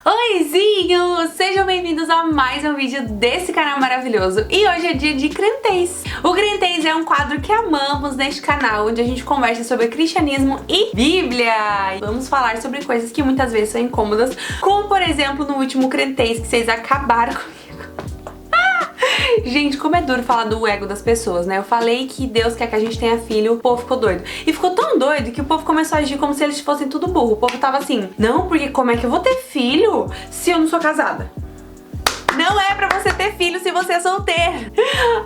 Oizinho! Sejam bem-vindos a mais um vídeo desse canal maravilhoso. E hoje é dia de Crentez. O Crentez é um quadro que amamos neste canal, onde a gente conversa sobre cristianismo e Bíblia. Vamos falar sobre coisas que muitas vezes são incômodas, como por exemplo no último Crentez que vocês acabaram comigo. Gente, como é duro falar do ego das pessoas, né? Eu falei que Deus quer que a gente tenha filho, o povo ficou doido. E ficou tão doido que o povo começou a agir como se eles fossem tudo burro. O povo tava assim, não, porque como é que eu vou ter filho se eu não sou casada? Não é pra você ter filho se você é solteira.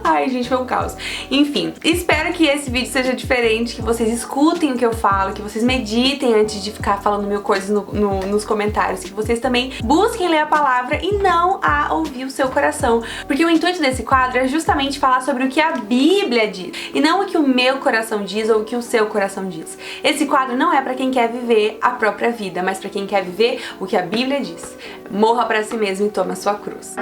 Ai, gente, foi um caos. Enfim, espero que esse vídeo seja diferente, que vocês escutem o que eu falo, que vocês meditem antes de ficar falando mil coisas nos comentários, que vocês também busquem ler a palavra e não a ouvir o seu coração. Porque o intuito desse quadro é justamente falar sobre o que a Bíblia diz, e não o que o meu coração diz ou o que o seu coração diz. Esse quadro não é pra quem quer viver a própria vida, mas pra quem quer viver o que a Bíblia diz. Morra pra si mesmo e toma a sua cruz.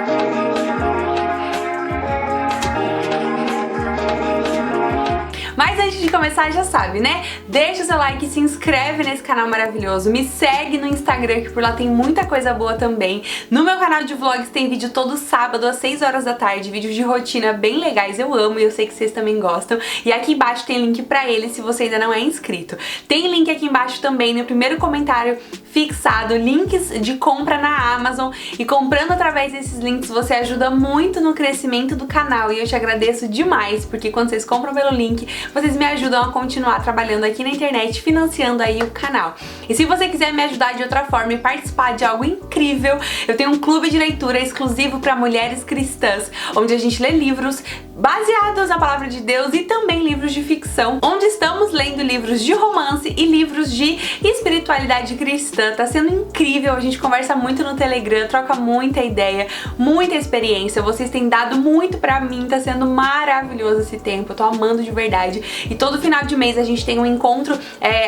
Mas antes de começar, já sabe, né? Deixa o seu like, se inscreve nesse canal maravilhoso, me segue no Instagram que por lá tem muita coisa boa também. No meu canal de vlogs tem vídeo todo sábado às 6 horas da tarde, vídeos de rotina bem legais, eu amo e eu sei que vocês também gostam. E aqui embaixo tem link pra ele se você ainda não é inscrito. Tem link aqui embaixo também no primeiro comentário fixado, links de compra na Amazon, e comprando através desses links você ajuda muito no crescimento do canal e eu te agradeço demais, porque quando vocês compram pelo link, vocês me ajudam a continuar trabalhando aqui na internet, financiando aí o canal. E se você quiser me ajudar de outra forma e participar de algo incrível, eu tenho um clube de leitura exclusivo para mulheres cristãs, onde a gente lê livros baseados na palavra de Deus e também livros de ficção, onde estamos lendo livros de romance e livros de espiritualidade cristã. Tá sendo incrível, a gente conversa muito no Telegram, troca muita ideia, muita experiência, vocês têm dado muito pra mim, tá sendo maravilhoso esse tempo, eu tô amando de verdade. E todo final de mês a gente tem um encontro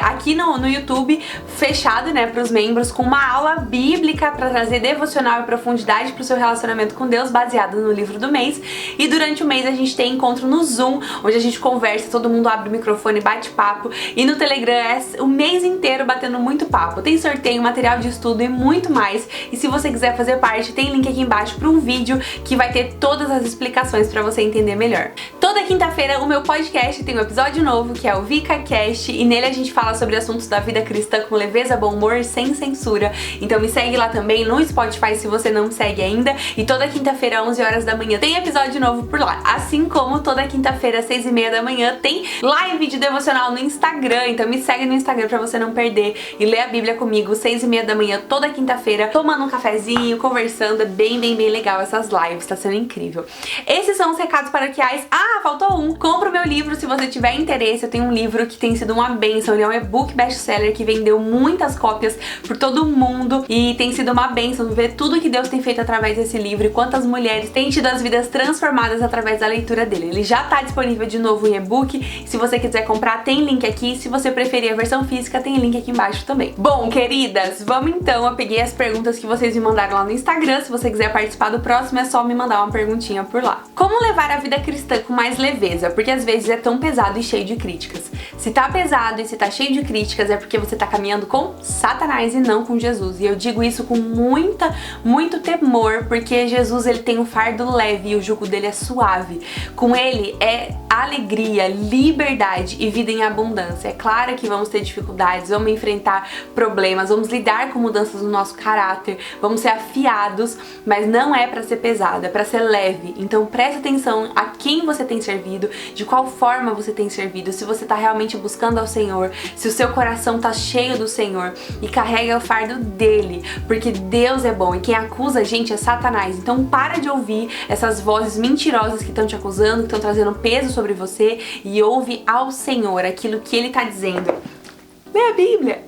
aqui no YouTube, fechado, né, pros membros, com uma aula bíblica pra trazer devocional e profundidade pro seu relacionamento com Deus, baseado no livro do mês. E durante o mês a gente tem encontro no Zoom, onde a gente conversa, todo mundo abre o microfone, bate papo. E no Telegram é o mês inteiro batendo muito papo. Tem sorteio, material de estudo e muito mais. E se você quiser fazer parte, tem link aqui embaixo para um vídeo que vai ter todas as explicações para você entender melhor. Toda quinta-feira o meu podcast tem um episódio novo, que é o VicaCast, e nele a gente fala sobre assuntos da vida cristã com leveza, bom humor, sem censura. Então me segue lá também no Spotify se você não me segue ainda. E toda quinta-feira, 11 horas da manhã, tem episódio novo por lá. Assim como toda quinta-feira, 6h30 da manhã, tem live de devocional no Instagram. Então me segue no Instagram pra você não perder e ler a Bíblia comigo, 6h30 da manhã, toda quinta-feira, tomando um cafezinho, conversando. É bem legal essas lives, tá sendo incrível. Esses são os recados paroquiais. Ah, faltou um. Compra o meu livro se você tiver interesse. Eu tenho um livro que tem sido uma bênção. Ele é um e-book best-seller que vendeu muitas cópias por todo mundo e tem sido uma bênção ver tudo que Deus tem feito através desse livro e quantas mulheres têm tido as vidas transformadas através da leitura dele. Ele já tá disponível de novo em e-book. Se você quiser comprar, tem link aqui. Se você preferir a versão física, tem link aqui embaixo também. Bom, queridas, vamos então. Eu peguei as perguntas que vocês me mandaram lá no Instagram. Se você quiser participar do próximo, é só me mandar uma perguntinha por lá. Como levar a vida cristã com mais leveza? Porque às vezes é tão pesado e cheio de críticas. Se tá pesado e se tá cheio de críticas, é porque você tá caminhando com Satanás e não com Jesus. E eu digo isso com muito temor, porque Jesus, ele tem um fardo leve e o jugo dele é suave. Com ele é alegria, liberdade e vida em abundância. É claro que vamos ter dificuldades, vamos enfrentar problemas, vamos lidar com mudanças no nosso caráter, vamos ser afiados, mas não é pra ser pesado, é pra ser leve. Então preste atenção a quem você tem servido, de qual forma você tem servido, se você tá realmente buscando ao Senhor, se o seu coração tá cheio do Senhor, e carrega o fardo dele, porque Deus é bom e quem acusa a gente é Satanás. Então para de ouvir essas vozes mentirosas que estão te acusando, que estão trazendo peso sobre você, e ouve ao Senhor aquilo que ele tá dizendo. Lê a Bíblia.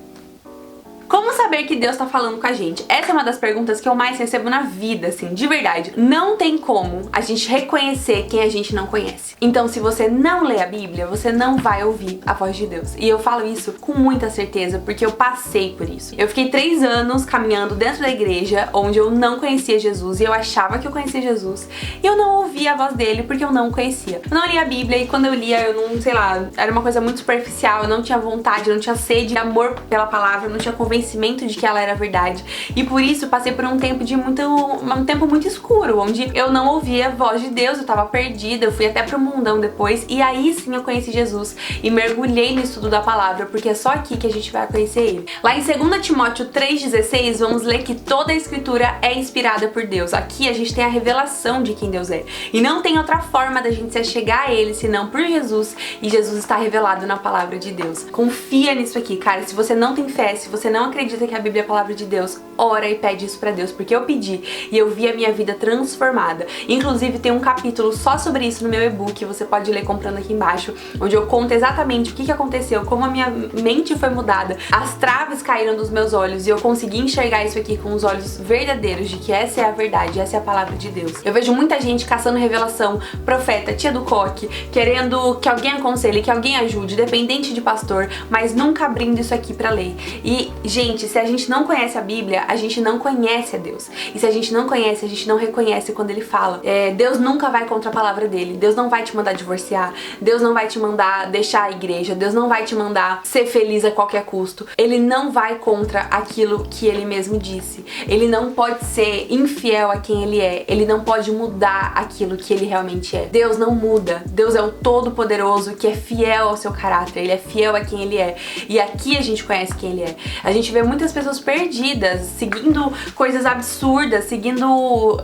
Como saber que Deus tá falando com a gente? Essa é uma das perguntas que eu mais recebo na vida, assim, de verdade. Não tem como a gente reconhecer quem a gente não conhece. Então, se você não lê a Bíblia, você não vai ouvir a voz de Deus. E eu falo isso com muita certeza, porque eu passei por isso. Eu fiquei 3 anos caminhando dentro da igreja, onde eu não conhecia Jesus, e eu achava que eu conhecia Jesus, e eu não ouvia a voz dele, porque eu não o conhecia. Eu não lia a Bíblia, e quando eu lia, eu não, sei lá, era uma coisa muito superficial, eu não tinha vontade, eu não tinha sede de amor pela palavra, eu não tinha convencimento conhecimento de que ela era verdade. E por isso passei por um tempo muito escuro, onde eu não ouvia a voz de Deus, eu tava perdida, eu fui até pro mundão depois, e aí sim eu conheci Jesus e mergulhei no estudo da palavra, porque é só aqui que a gente vai conhecer ele. Lá em 2 Timóteo 3,16, vamos ler que toda a escritura é inspirada por Deus. Aqui a gente tem a revelação de quem Deus é. E não tem outra forma da gente se achegar a ele senão por Jesus, e Jesus está revelado na palavra de Deus. Confia nisso aqui, cara. Se você não tem fé, se você não acredita que a Bíblia é a palavra de Deus, ora e pede isso pra Deus, porque eu pedi e eu vi a minha vida transformada. Inclusive tem um capítulo só sobre isso no meu e-book, você pode ler comprando aqui embaixo, onde eu conto exatamente o que aconteceu, como a minha mente foi mudada, as traves caíram dos meus olhos e eu consegui enxergar isso aqui com os olhos verdadeiros de que essa é a verdade, essa é a palavra de Deus. Eu vejo muita gente caçando revelação, profeta, tia do coque, querendo que alguém aconselhe, que alguém ajude, dependente de pastor, mas nunca abrindo isso aqui pra ler. E, gente, se a gente não conhece a Bíblia, a gente não conhece a Deus. E se a gente não conhece, a gente não reconhece quando ele fala. Deus nunca vai contra a palavra dele. Deus não vai te mandar divorciar. Deus não vai te mandar deixar a igreja. Deus não vai te mandar ser feliz a qualquer custo. Ele não vai contra aquilo que ele mesmo disse. Ele não pode ser infiel a quem ele é. Ele não pode mudar aquilo que ele realmente é. Deus não muda. Deus é o Todo-Poderoso que é fiel ao seu caráter. Ele é fiel a quem ele é. E aqui a gente conhece quem ele é. A gente vê muitas pessoas perdidas, seguindo coisas absurdas, seguindo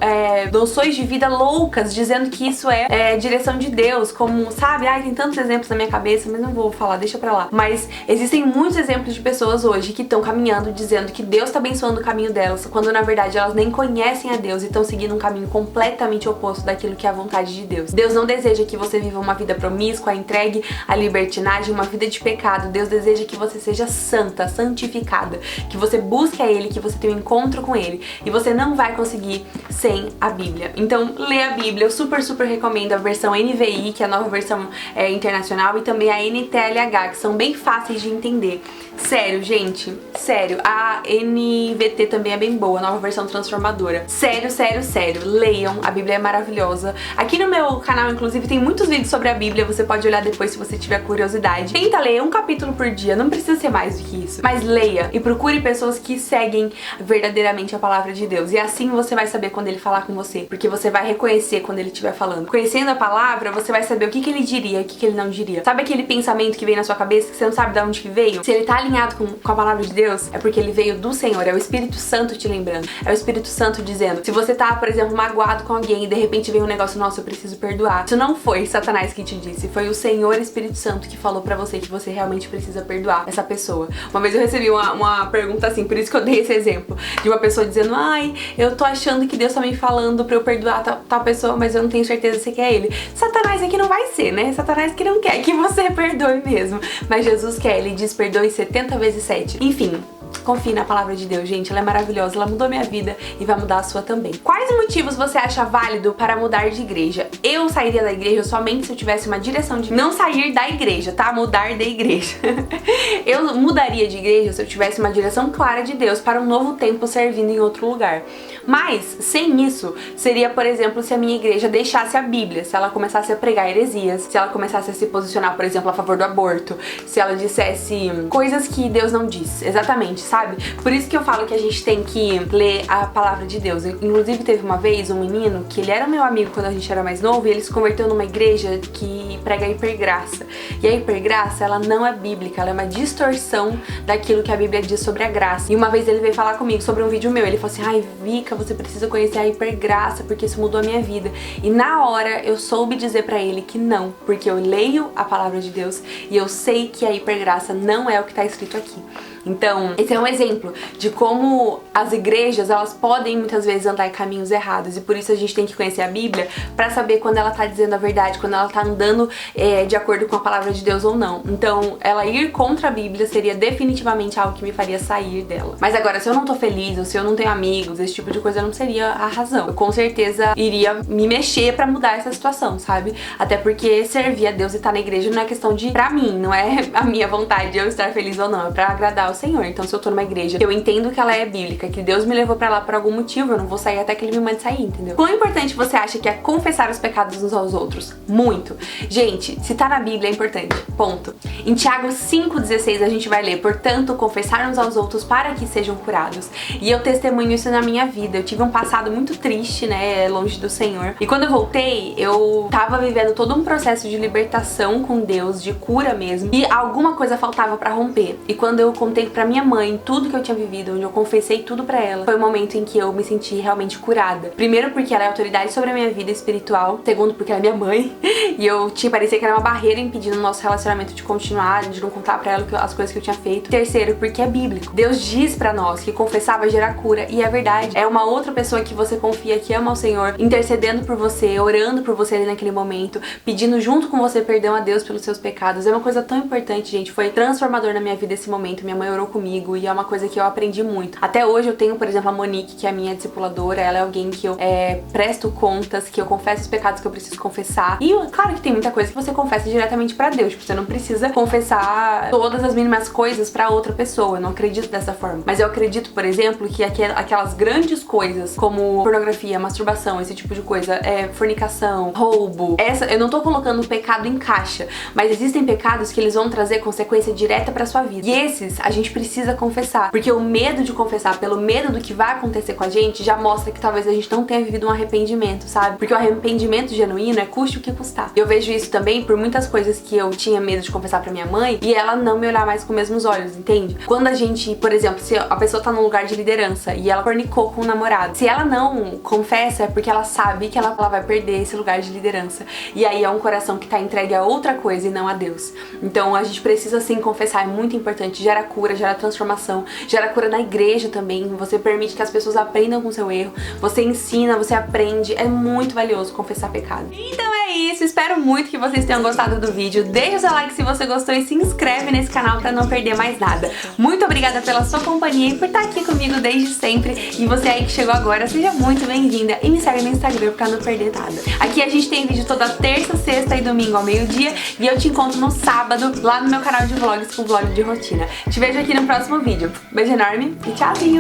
noções de vida loucas, dizendo que isso é direção de Deus, como, sabe? Ai, tem tantos exemplos na minha cabeça, mas não vou falar, deixa pra lá. Mas existem muitos exemplos de pessoas hoje que estão caminhando, dizendo que Deus tá abençoando o caminho delas, quando na verdade elas nem conhecem a Deus e estão seguindo um caminho completamente oposto daquilo que é a vontade de Deus. Deus não deseja que você viva uma vida promíscua, entregue à libertinagem, uma vida de pecado. Deus deseja que você seja santa, santificada, que você busque a Ele, que você tenha um encontro com Ele, e você não vai conseguir sem a Bíblia. Então, lê a Bíblia. Eu super recomendo a versão NVI, que é a nova versão internacional, e também a NTLH, que são bem fáceis de entender. Sério, gente, sério. A NVT também é bem boa, a nova versão transformadora. Sério, leiam, a Bíblia é maravilhosa. Aqui no meu canal, inclusive, tem muitos vídeos sobre a Bíblia, você pode olhar depois se você tiver curiosidade. Tenta ler um capítulo por dia, não precisa ser mais do que isso, mas leia e procure pessoas que seguem verdadeiramente a palavra de Deus, e assim você vai saber quando ele falar com você, porque você vai reconhecer quando ele estiver falando. Conhecendo a palavra, você vai saber o que ele diria, o que ele não diria. Sabe aquele pensamento que vem na sua cabeça que você não sabe de onde que veio? Se ele tá alinhado com a palavra de Deus, é porque ele veio do Senhor, é o Espírito Santo te lembrando, é o Espírito Santo dizendo. Se você tá, por exemplo, magoado com alguém e de repente vem um negócio, nossa, eu preciso perdoar, isso não foi Satanás que te disse, foi o Senhor Espírito Santo que falou pra você que você realmente precisa perdoar essa pessoa. Uma vez eu recebi uma pergunta assim, por isso que eu dei esse exemplo, de uma pessoa dizendo, ai, eu tô achando que Deus tá me falando pra eu perdoar tal pessoa, mas eu não tenho certeza se quer ele. Satanás é que não vai ser, né? Satanás que não quer que você perdoe mesmo, mas Jesus quer, ele diz perdoe 70 vezes 7. Enfim, confie na palavra de Deus, gente, ela é maravilhosa, ela mudou minha vida e vai mudar a sua também. Quais motivos você acha válido para mudar de igreja? Eu sairia da igreja somente se eu tivesse uma direção de não sair da igreja, tá? Mudar de igreja. Eu mudaria de igreja se eu tivesse uma direção clara de Deus para um novo tempo servindo em outro lugar. Mas, sem isso, seria, por exemplo, se a minha igreja deixasse a Bíblia, se ela começasse a pregar heresias, se ela começasse a se posicionar, por exemplo, a favor do aborto, se ela dissesse coisas que Deus não diz, exatamente, sabe? Por isso que eu falo que a gente tem que ler a palavra de Deus. Inclusive, teve uma vez um menino que ele era meu amigo quando a gente era mais novo e ele se converteu numa igreja que prega a hipergraça. E a hipergraça, ela não é bíblica, ela é uma distorção daquilo que a Bíblia diz sobre a graça. E uma vez ele veio falar comigo sobre um vídeo meu, ele falou assim, ai, Vika, você precisa conhecer a hipergraça, porque isso mudou a minha vida. E na hora eu soube dizer pra ele que não, porque eu leio a palavra de Deus e eu sei que a hipergraça não é o que tá escrito aqui. Então, esse é um exemplo de como as igrejas, elas podem muitas vezes andar em caminhos errados, e por isso a gente tem que conhecer a Bíblia pra saber quando ela tá dizendo a verdade, quando ela tá andando de acordo com a palavra de Deus ou não. Então, ela ir contra a Bíblia seria definitivamente algo que me faria sair dela. Mas agora, se eu não tô feliz, ou se eu não tenho amigos, esse tipo de coisa não seria a razão. Eu com certeza iria me mexer pra mudar essa situação, sabe? Até porque servir a Deus e estar na igreja não é questão de, pra mim, não é a minha vontade de eu estar feliz ou não, é pra agradar o Senhor. Então se eu tô numa igreja que eu entendo que ela é bíblica, que Deus me levou pra lá por algum motivo, eu não vou sair até que Ele me mande sair, entendeu? Quão importante você acha que é confessar os pecados uns aos outros? Muito! Gente, se tá na Bíblia é importante, ponto. Em Tiago 5,16 a gente vai ler: portanto, confessar uns aos outros para que sejam curados. E eu testemunho isso na minha vida. Eu tive um passado muito triste, né, longe do Senhor. E quando eu voltei, eu tava vivendo todo um processo de libertação com Deus, de cura mesmo. E alguma coisa faltava pra romper. E quando eu contei pra minha mãe tudo que eu tinha vivido, onde eu confessei tudo pra ela, foi o momento em que eu me senti realmente curada. Primeiro porque ela é autoridade sobre a minha vida espiritual. Segundo porque ela é minha mãe. E parecia que era uma barreira impedindo o nosso relacionamento de continuar, de não contar pra ela as coisas que eu tinha feito. Terceiro, porque é bíblico. Deus diz pra nós que confessar vai gerar cura. E é verdade. É uma outra pessoa que você confia, que ama o Senhor, intercedendo por você, orando por você ali naquele momento, pedindo junto com você perdão a Deus pelos seus pecados. É uma coisa tão importante, gente. Foi transformador na minha vida esse momento. Minha mãe orou comigo e é uma coisa que eu aprendi muito. Até hoje eu tenho, por exemplo, a Monique, que é a minha discipuladora. Ela é alguém que eu presto contas, que eu confesso os pecados que eu preciso confessar. E claro que tem muita coisa que você confessa diretamente pra Deus. Tipo, você não precisa confessar todas as mínimas coisas pra outra pessoa. Eu não acredito dessa forma. Mas eu acredito, por exemplo, que aquelas grandes coisas, como pornografia, masturbação, esse tipo de coisa, fornicação, roubo, eu não tô colocando o pecado em caixa, mas existem pecados que eles vão trazer consequência direta pra sua vida. E esses a gente precisa confessar, porque o medo de confessar, pelo medo do que vai acontecer com a gente, já mostra que talvez a gente não tenha vivido um arrependimento, sabe? Porque o arrependimento genuíno custe o que custar. Eu vejo isso também por muitas coisas que eu tinha medo de confessar pra minha mãe e ela não me olhar mais com os mesmos olhos, entende? Quando a gente, por exemplo, se a pessoa tá num lugar de liderança e ela fornicou com o namorado, se ela não confessa é porque ela sabe que ela vai perder esse lugar de liderança. E aí é um coração que tá entregue a outra coisa e não a Deus. Então a gente precisa sim confessar, é muito importante. Gera cura, gera transformação, gera cura na igreja também. Você permite que as pessoas aprendam com o seu erro, você ensina, você aprende. É muito valioso confessar pecado. Então é isso, espero muito que vocês tenham gostado do vídeo. Deixa o seu like se você gostou e se inscreve nesse canal pra não perder mais nada. Muito obrigada pela sua companhia e por estar aqui comigo desde sempre. E você aí que chegou agora, seja muito bem-vinda e me segue no Instagram pra não perder nada. Aqui a gente tem vídeo toda terça, sexta e domingo ao meio-dia e eu te encontro no sábado lá no meu canal de vlogs com vlog de rotina. Te vejo aqui no próximo vídeo. Beijo enorme e tchauzinho!